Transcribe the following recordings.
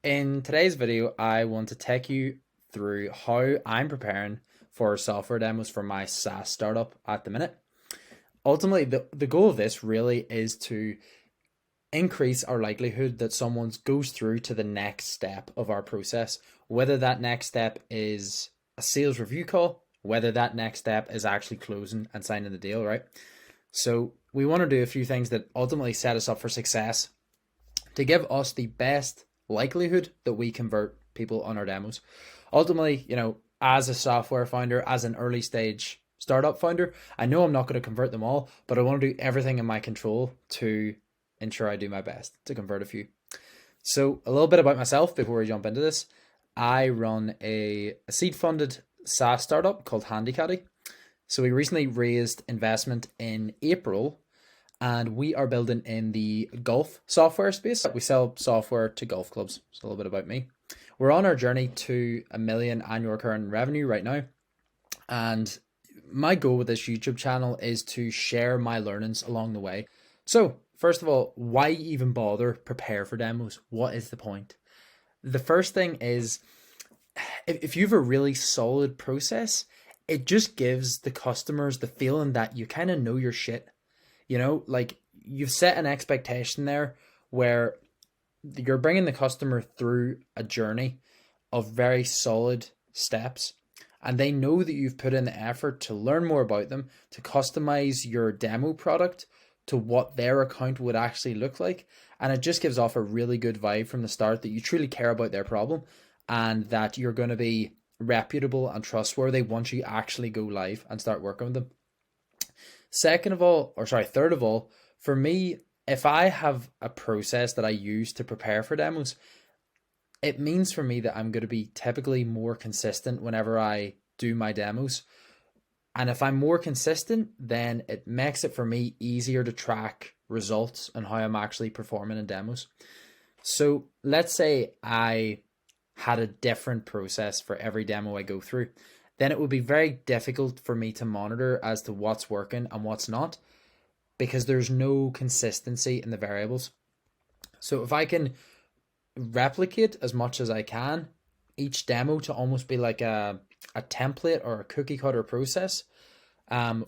In today's video, I want to take you through how I'm preparing for software demos for my SaaS startup at the minute. Ultimately, the goal of this really is to increase our likelihood that someone goes through to the next step of our process, whether that next step is a sales review call, whether that next step is actually closing and signing the deal, right? So we want to do a few things that ultimately set us up for success to give us the best likelihood that we convert people on our demos. Ultimately, as a software founder, as an early stage startup founder, I know I'm not going to convert them all, but I want to do everything in my control to ensure I do my best to convert a few. So a little bit about myself before we jump into this. I run a seed funded SaaS startup called HandyCaddy. So we recently raised investment in April, and we are building in the golf software space. We sell software to golf clubs. It's a little bit about me. We're on our journey to 1 million annual recurring revenue right now. And my goal with this YouTube channel is to share my learnings along the way. So first of all, why even bother prepare for demos? What is the point? The first thing is, if you have a really solid process, it just gives the customers the feeling that you kind of know your shit. Like you've set an expectation there where you're bringing the customer through a journey of very solid steps, and they know that you've put in the effort to learn more about them, to customize your demo product to what their account would actually look like. And it just gives off a really good vibe from the start that you truly care about their problem and that you're going to be reputable and trustworthy once you actually go live and start working with them. Third of all, for me, if I have a process that I use to prepare for demos, it means for me that I'm going to be typically more consistent whenever I do my demos. And if I'm more consistent, then it makes it for me easier to track results and how I'm actually performing in demos. So let's say I had a different process for every demo I go through, then it would be very difficult for me to monitor as to what's working and what's not, because there's no consistency in the variables. So if I can replicate as much as I can each demo to almost be like a template or a cookie cutter process,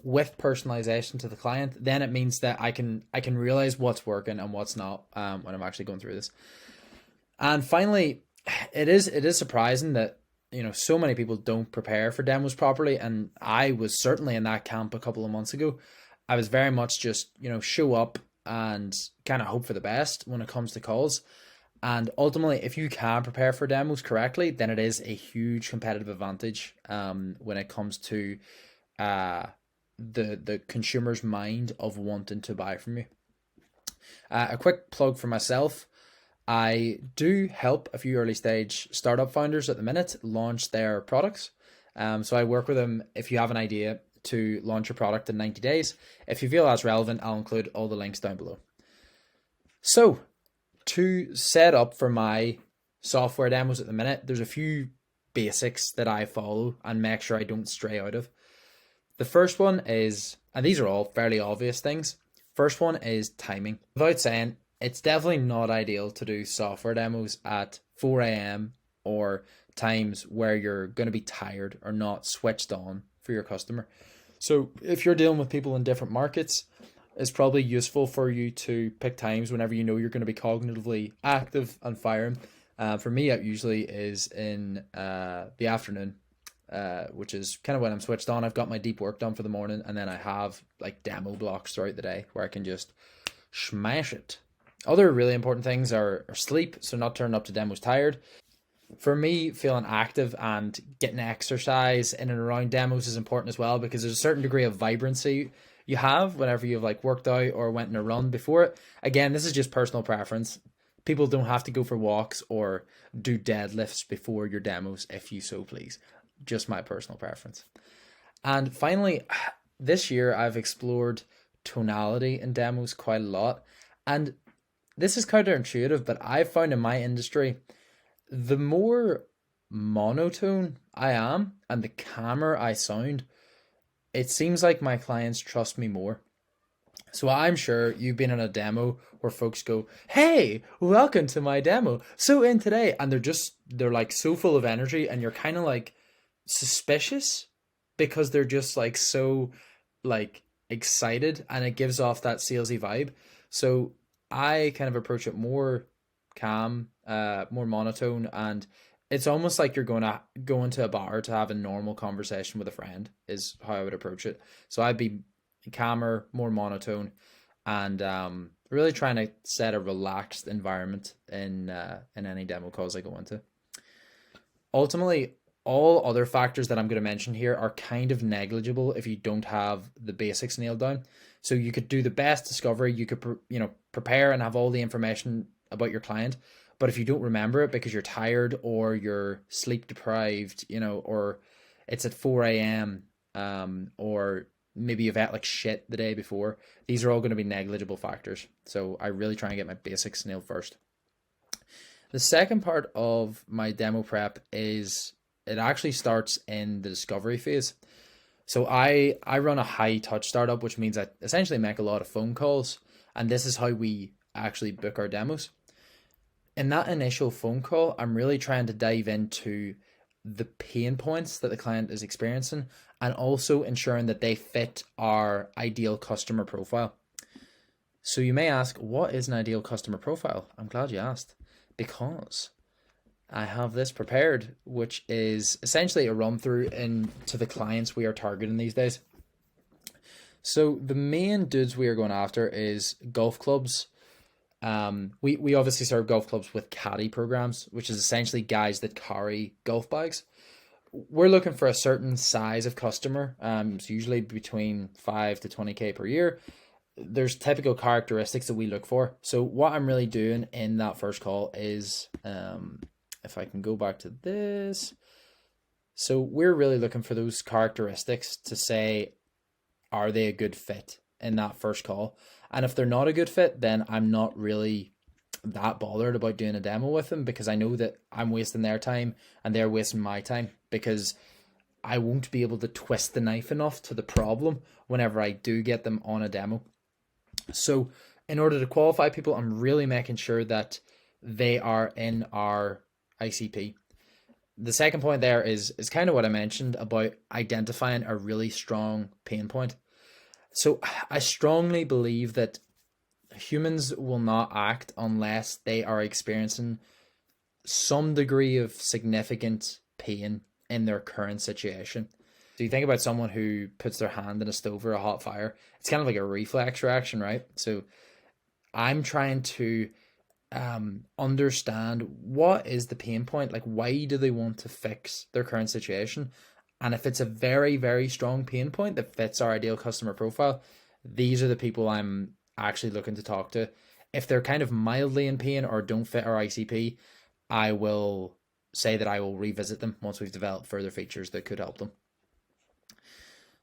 with personalization to the client, then it means that I can realize what's working and what's not when I'm actually going through this. And finally, it is surprising that so many people don't prepare for demos properly, and I was certainly in that camp a couple of months ago. I was very much just show up and kind of hope for the best when it comes to calls. And ultimately, if you can prepare for demos correctly, then it is a huge competitive advantage when it comes to the consumer's mind of wanting to buy from you. A quick plug for myself. I do help a few early stage startup founders at the minute launch their products. So I work with them if you have an idea to launch a product in 90 days. If you feel that's relevant, I'll include all the links down below. So to set up for my software demos at the minute, there's a few basics that I follow and make sure I don't stray out of. The first one is, and these are all fairly obvious things. First one is timing. Without saying, it's definitely not ideal to do software demos at 4 a.m. or times where you're going to be tired or not switched on for your customer. So if you're dealing with people in different markets, it's probably useful for you to pick times whenever you know you're going to be cognitively active and firing. For me, it usually is in the afternoon, which is kind of when I'm switched on. I've got my deep work done for the morning, and then I have like demo blocks throughout the day where I can just smash it. Other really important things are sleep, so not turning up to demos tired. For me, feeling active and getting exercise in and around demos is important as well, because there's a certain degree of vibrancy you have whenever you've like worked out or went on a run before it. Again, this is just personal preference. People don't have to go for walks or do deadlifts before your demos if you so please. Just my personal preference. And finally, this year I've explored tonality in demos quite a lot. And this is counterintuitive, but I've found in my industry, the more monotone I am and the calmer I sound, it seems like my clients trust me more. So I'm sure you've been in a demo where folks go, "Hey, welcome to my demo. So in today," and they're like so full of energy, and you're kind of like suspicious because they're just like so like excited, and it gives off that salesy vibe. So I kind of approach it more calm, more monotone, and it's almost like you're going to go into a bar to have a normal conversation with a friend is how I would approach it. So I'd be calmer, more monotone, and really trying to set a relaxed environment in any demo calls I go into. Ultimately, all other factors that I'm going to mention here are kind of negligible if you don't have the basics nailed down. So you could do the best discovery, you could prepare and have all the information about your client, but if you don't remember it because you're tired or you're sleep deprived, or it's at 4 a.m. Or maybe you've ate like shit the day before, these are all going to be negligible factors. So I really try and get my basics nailed first. The second part of my demo prep is it actually starts in the discovery phase. So I run a high touch startup, which means I essentially make a lot of phone calls, and this is how we actually book our demos. In that initial phone call, I'm really trying to dive into the pain points that the client is experiencing and also ensuring that they fit our ideal customer profile. So you may ask, what is an ideal customer profile? I'm glad you asked, because I have this prepared, which is essentially a run through into the clients we are targeting these days. So the main dudes we are going after is golf clubs. We obviously serve golf clubs with caddy programs, which is essentially guys that carry golf bags. We're looking for a certain size of customer. It's usually between 5 to 20K per year. There's typical characteristics that we look for. So what I'm really doing in that first call is, if I can go back to this. So we're really looking for those characteristics to say, are they a good fit in that first call? And if they're not a good fit, then I'm not really that bothered about doing a demo with them, because I know that I'm wasting their time and they're wasting my time, because I won't be able to twist the knife enough to the problem whenever I do get them on a demo. So in order to qualify people, I'm really making sure that they are in our ICP. The second point there is kind of what I mentioned about identifying a really strong pain point. So I strongly believe that humans will not act unless they are experiencing some degree of significant pain in their current situation. So you think about someone who puts their hand in a stove or a hot fire, it's kind of like a reflex reaction, right? So I'm trying to understand what is the pain point, like why do they want to fix their current situation, and if it's a very, very strong pain point that fits our ideal customer profile, these are the people I'm actually looking to talk to. If they're kind of mildly in pain or don't fit our ICP, I will say that I will revisit them once we've developed further features that could help them.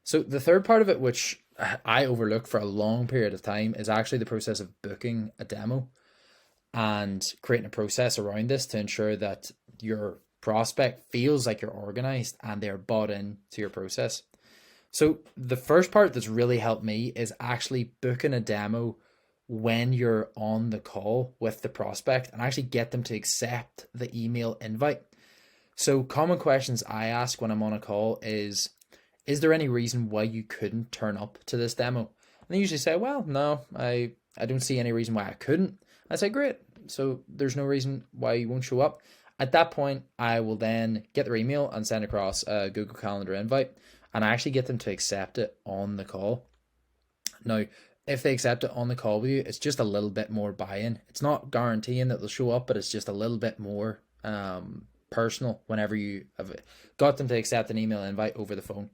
So the third part of it, which I overlook for a long period of time, is actually the process of booking a demo and creating a process around this to ensure that your prospect feels like you're organized and they're bought in to your process. So the first part that's really helped me is actually booking a demo when you're on the call with the prospect and actually get them to accept the email invite. So common questions I ask when I'm on a call is there any reason why you couldn't turn up to this demo? And they usually say, well, no, I don't see any reason why I couldn't. I say, great. So there's no reason why you won't show up. At that point, I will then get their email and send across a Google Calendar invite, and I actually get them to accept it on the call. Now, if they accept it on the call with you, it's just a little bit more buy-in. It's not guaranteeing that they'll show up, but it's just a little bit more personal whenever you have got them to accept an email invite over the phone.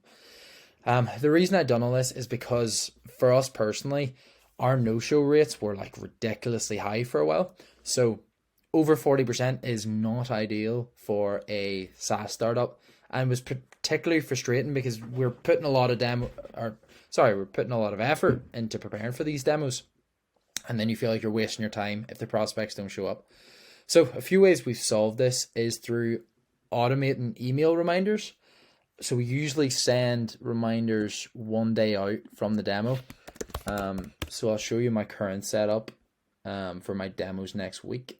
The reason I've done all this is because for us personally, our no-show rates were like ridiculously high for a while. So over 40% is not ideal for a SaaS startup, and was particularly frustrating because we're putting a lot of effort into preparing for these demos, and then you feel like you're wasting your time if the prospects don't show up. So a few ways we've solved this is through automating email reminders. So we usually send reminders one day out from the demo. So I'll show you my current setup for my demos next week.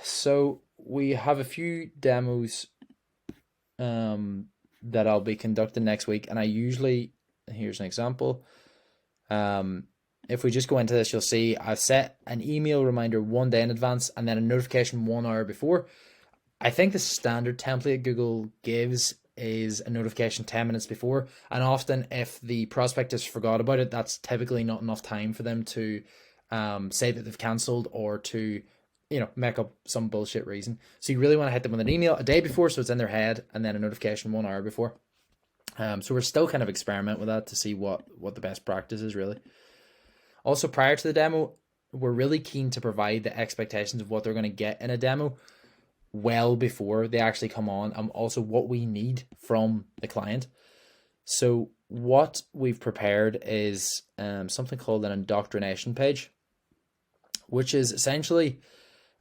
So we have a few demos that I'll be conducting next week, and I usually, here's an example. If we just go into this, you'll see I've set an email reminder 1 day in advance and then a notification 1 hour before. I think the standard template Google gives is a notification 10 minutes before, and often if the prospect has forgot about it, that's typically not enough time for them to say that they've cancelled or to make up some bullshit reason. So you really want to hit them with an email a day before so it's in their head, and then a notification 1 hour before. So we're still kind of experimenting with that to see what the best practice is really. Also, prior to the demo, we're really keen to provide the expectations of what they're going to get in a demo well before they actually come on, and also what we need from the client. So what we've prepared is something called an indoctrination page, which is essentially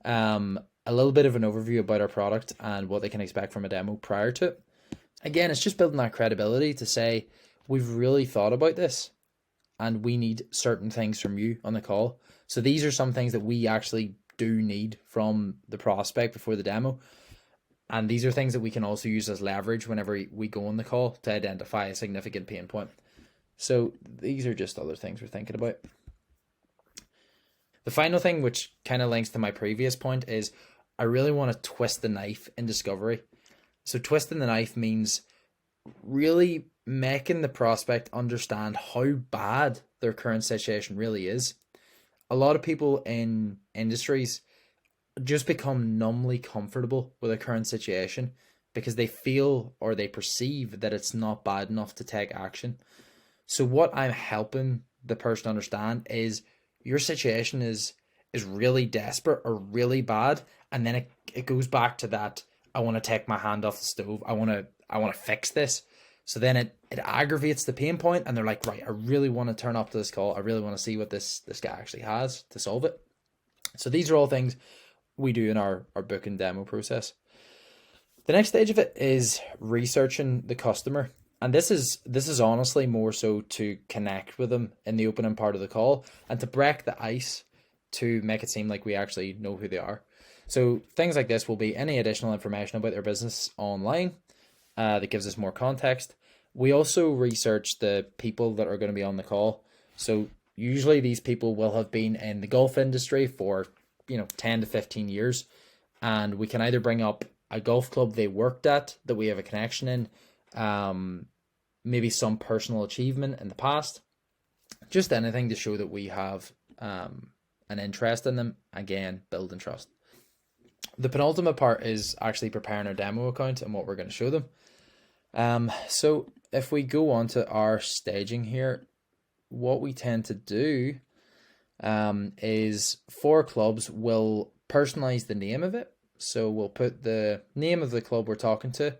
a little bit of an overview about our product and what they can expect from a demo prior to it. Again, it's just building that credibility to say, we've really thought about this and we need certain things from you on the call. So these are some things that we actually do need from the prospect before the demo. And these are things that we can also use as leverage whenever we go on the call to identify a significant pain point. So these are just other things we're thinking about. The final thing, which kind of links to my previous point, is I really want to twist the knife in discovery. So twisting the knife means really making the prospect understand how bad their current situation really is. A lot of people in industries just become numbly comfortable with their current situation because they feel or they perceive that it's not bad enough to take action. So what I'm helping the person understand is your situation is really desperate or really bad, and then it goes back to that, I want to take my hand off the stove. I want to fix this. So then it aggravates the pain point, and they're like, right, I really want to turn up to this call. I really want to see what this guy actually has to solve it. So these are all things we do in our booking demo process. The next stage of it is researching the customer. And this is honestly more so to connect with them in the opening part of the call and to break the ice, to make it seem like we actually know who they are. So things like this will be any additional information about their business online that gives us more context. We also research the people that are going to be on the call. So usually these people will have been in the golf industry for 10 to 15 years, and we can either bring up a golf club they worked at that we have a connection in, maybe some personal achievement in the past, just anything to show that we have an interest in them. Again, building trust. The penultimate part is actually preparing our demo account and what we're going to show them. So if we go on to our staging here, what we tend to do is for clubs, we'll personalize the name of it. So we'll put the name of the club we're talking to.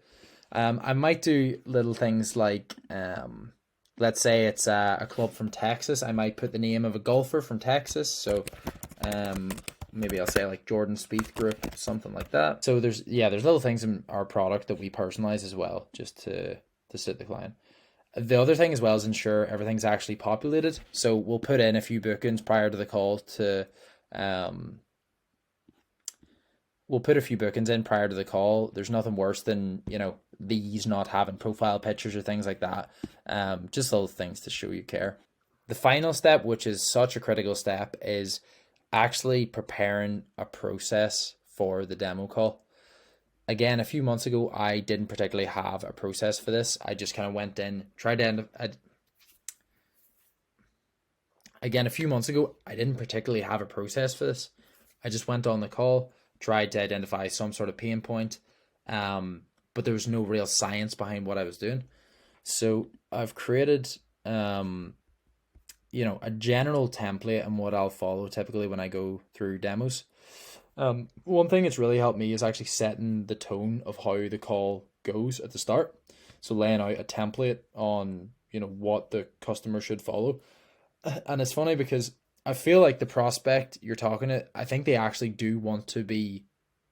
I might do little things like, let's say it's a club from Texas. I might put the name of a golfer from Texas. So maybe I'll say like Jordan Spieth Group, something like that. So there's little things in our product that we personalize as well, just to suit the client. The other thing as well is ensure everything's actually populated. So we'll put in a few bookings prior to the call to, we'll put a few bookings in prior to the call. There's nothing worse than, these not having profile pictures or things like that. Just little things to show you care. The final step, which is such a critical step, is actually preparing a process for the demo call. Again, a few months ago, I didn't particularly have a process for this. I just kind of went in, tried to end up. Again, a few months ago, I didn't particularly have a process for this. I just went on the call, tried to identify some sort of pain point, but there was no real science behind what I was doing. So I've created, a general template and what I'll follow typically when I go through demos. One thing that's really helped me is actually setting the tone of how the call goes at the start. So laying out a template on, what the customer should follow. And it's funny because I feel like the prospect you're talking to, I think they actually do want to be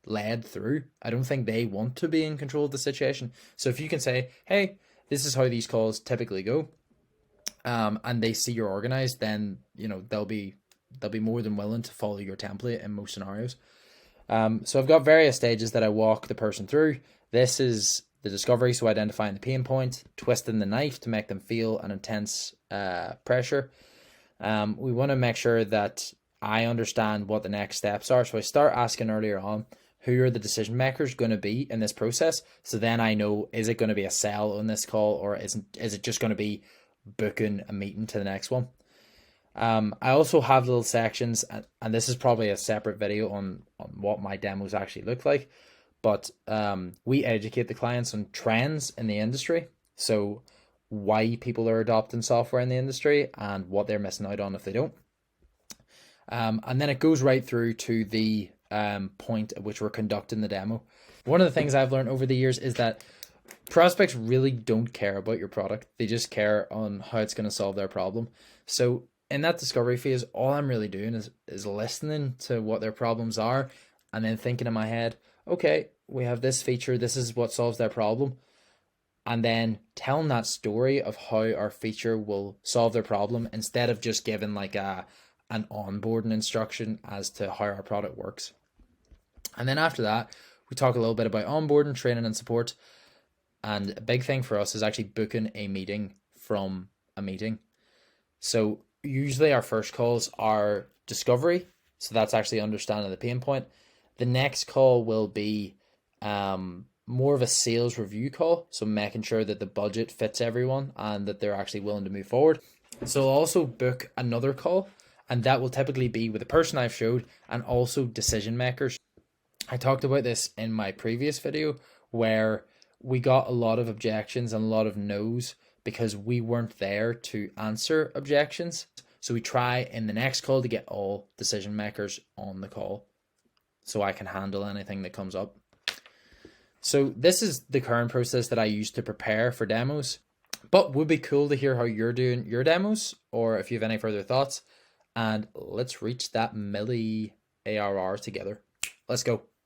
led through. I don't think they want to be in control of the situation. So if you can say, hey, this is how these calls typically go. and they see you're organized, then they'll be more than willing to follow your template in most scenarios. So I've got various stages that I walk the person through. This is the discovery, so identifying the pain point, twisting the knife to make them feel an intense pressure. We want to make sure that I understand what the next steps are. So I start asking earlier on, who are the decision makers going to be in this process? So then I know, is it going to be a sell on this call, or is it just going to be booking a meeting to the next one? I also have little sections, and this is probably a separate video on what my demos actually look like. But we educate the clients on trends in the industry. So why people are adopting software in the industry and what they're missing out on if they don't. And then it goes right through to the point at which we're conducting the demo. One of the things I've learned over the years is that prospects really don't care about your product. They just care on how it's going to solve their problem. So in that discovery phase, all I'm really doing is listening to what their problems are, and then thinking in my head, okay, we have this feature, this is what solves their problem. And then telling that story of how our feature will solve their problem, instead of just giving like an onboarding instruction as to how our product works. And then after that, we talk a little bit about onboarding, training, and support. And a big thing for us is actually booking a meeting from a meeting. So usually our first calls are discovery. So that's actually understanding the pain point. The next call will be more of a sales review call. So making sure that the budget fits everyone and that they're actually willing to move forward. So I'll also book another call, and that will typically be with the person I've showed and also decision makers. I talked about this in my previous video where we got a lot of objections and a lot of no's because we weren't there to answer objections. So we try in the next call to get all decision makers on the call so I can handle anything that comes up. So this is the current process that I use to prepare for demos, but would be cool to hear how you're doing your demos, or if you have any further thoughts. And let's reach that milli ARR together. Let's go.